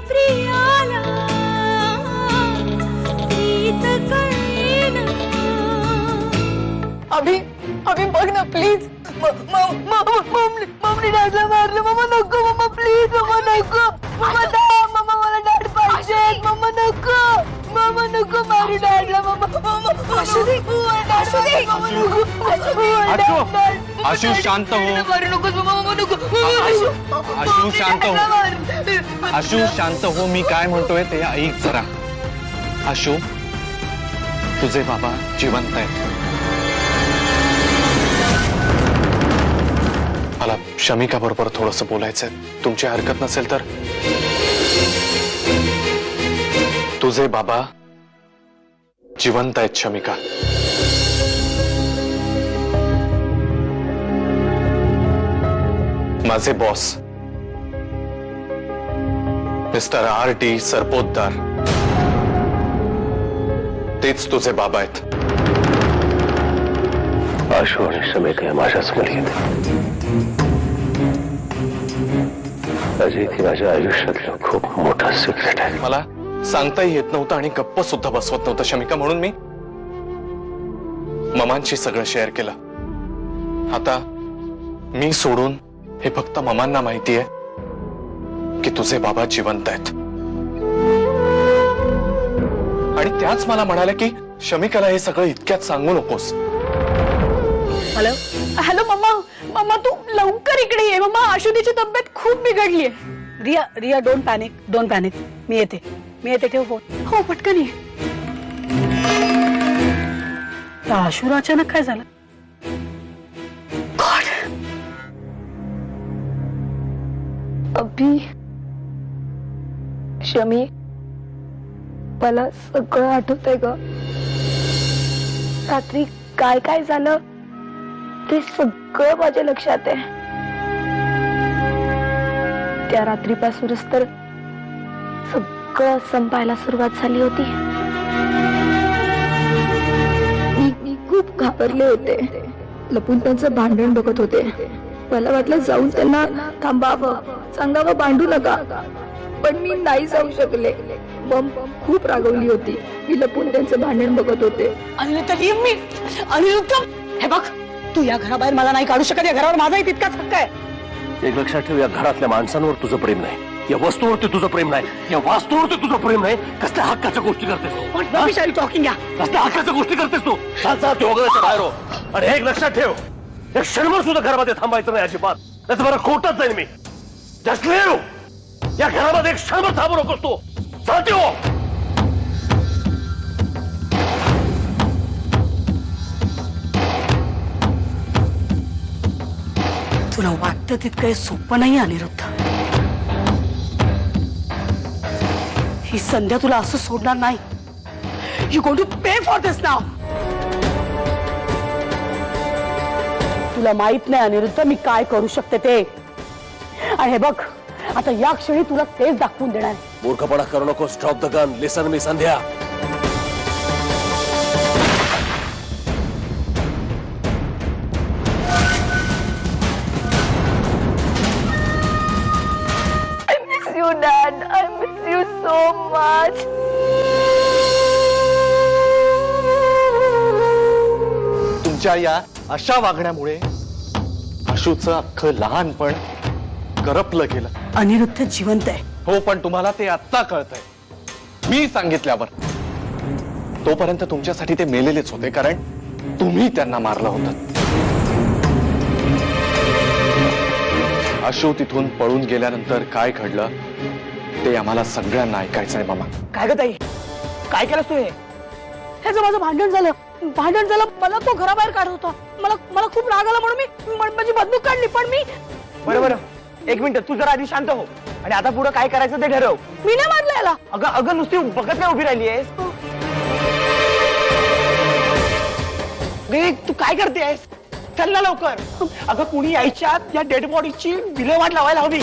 प्रियाला प्रीत कळेना। अभी अभी बघ ना प्लीज, मम्मी डॅडला मारलं। मम्मा नको, मम्मा प्लीज, मम्मा नको, मम्मा मला डॅड पाहिजे। मम्मा नको मारू डॅडला। मम्मा आशु शांत हो, मारू नकोस मम्मा नको। आशु शांत हो, आशु शांत हो, मी काय म्हणतोय ते ऐक जरा। आशु, तुझे बाबा जिवंत आहेत। मला शमिका बरोबर थोडंसं बोलायचंय, तुमची हरकत नसेल तर। तुझे बाबा जिवंत आहेत शमिका। माझे बॉस मिस्टर R.D. सरपोतदार तेच तुझे बाबा आहेत। आशु आणि शमिका माझ्याच मुली आहेत। अजय, ती माझ्या आयुष्यातलं खूप मोठा सिक्रेट आहे। मला सांगताही येत नव्हतं आणि गप्प सुद्धा बसवत नव्हतं शमिका, म्हणून मी ममांशी सगळं शेअर केलं। आता मी सोडून हे फक्त ममांना माहिती आहे की तुझे बाबा जिवंत आहेत। आणि त्याच मला म्हणाल्या की शमिकाला हे सगळं इतक्यात सांगू नकोस। हॅलो हॅलो मम्मा, मम्मा तू लवकर इकडे ये। मम्मा आशुदीची तब्येत खूप बिघडली आहे। रिया डोंट पॅनिक, मी येते ठेव फोन। हो पटकन ये। आशुला अचानक काय झालं? गॉड, अभी शमी, मला सगळं आठवतंय ग। रात्री काय काय झालं ते सगळं माझ्या लक्षात आहे। त्या रात्रीपासूनच तर सगळं संपायला सुरुवात झाली होती। मी खूप घाबरले होते, लपून त्यांचं भांडण बघत होते। मला वाटलं जाऊन त्यांना थांबावं, सांगावं भांडू नका, पण मी नाही जाऊ शकले। मम खूप रागवली होती, मी लपून त्यांचं भांडण बघत होते। अनिरुद्ध, हे बघ, तू या घराबाहेर मला नाही काढू शकत। या घरावर माझाही तितकाच हक्क आहे। एक लक्षात ठेव, या घरातल्या माणसांवर तुझं प्रेम नाही, या वस्तूवरती तुझं प्रेम नाही, या वास्तूवरती तुझं प्रेम नाही। कसल्या हक्काच्या गोष्टी करतेस तू? टॉकिंग या कसल्या हक्काच्या गोष्टी करतेस तू? ते वगैरेच्या बाहेर हो। आणि एक लक्षात ठेव, एक क्षणभर सुद्धा घरामध्ये थांबायचं नाही अजिबात, नाही मला खोटच जाईल मी। जस्ट लिव, या घरामध्ये एक क्षणभर थांबू नकोस तू। जाते हो। तुला वाटतं तितकं सोपं नाही अनिरुद्ध। ही संध्या तुला असं सोडणार नाही। You going to pay for this now. तुला माहित नाही अनिरुद्ध मी काय करू शकते ते। आणि हे बघ, आता या क्षणी तुला तेच दाखवून देणार। मूर्खपणा करू नको। Stop the gun, listen me Sandhya. Dad, I miss you so much. तुमच्या या अशा वागण्यामुळे आशुचं अख्खं लहानपण करपलं गेलं। अनिरुद्ध जिवंत आहे। हो, पण तुम्हाला ते आत्ता कळतंय, मी सांगितल्यावर। तोपर्यंत तुमच्यासाठी ते मेलेलेच होते, कारण तुम्ही त्यांना मारलं होतं। आशु तिथून पळून गेल्यानंतर काय घडलं ते आम्हाला सगळ्यांना ऐकायचं आहे मामा। काय ग ताई, काय केलंस तू? ह्याचं माझं भांडण झालं। मला तो घराबाहेर काढत होता। मला खूप राग आला म्हणून मी माझी बंदूक काढली। पण मी बरोबर, एक मिनिट, तू जरा आधी शांत हो आणि आता पुढे काय करायचं ते ठरव। मी नाही मारलं याला। अगं नुसती बघत नाही उभी राहिली आहेस तू? काय करतेस? चल ना लवकर। अगं कुणी यायच्या आत या डेड बॉडीची विल्हेवाट लावायला हवी।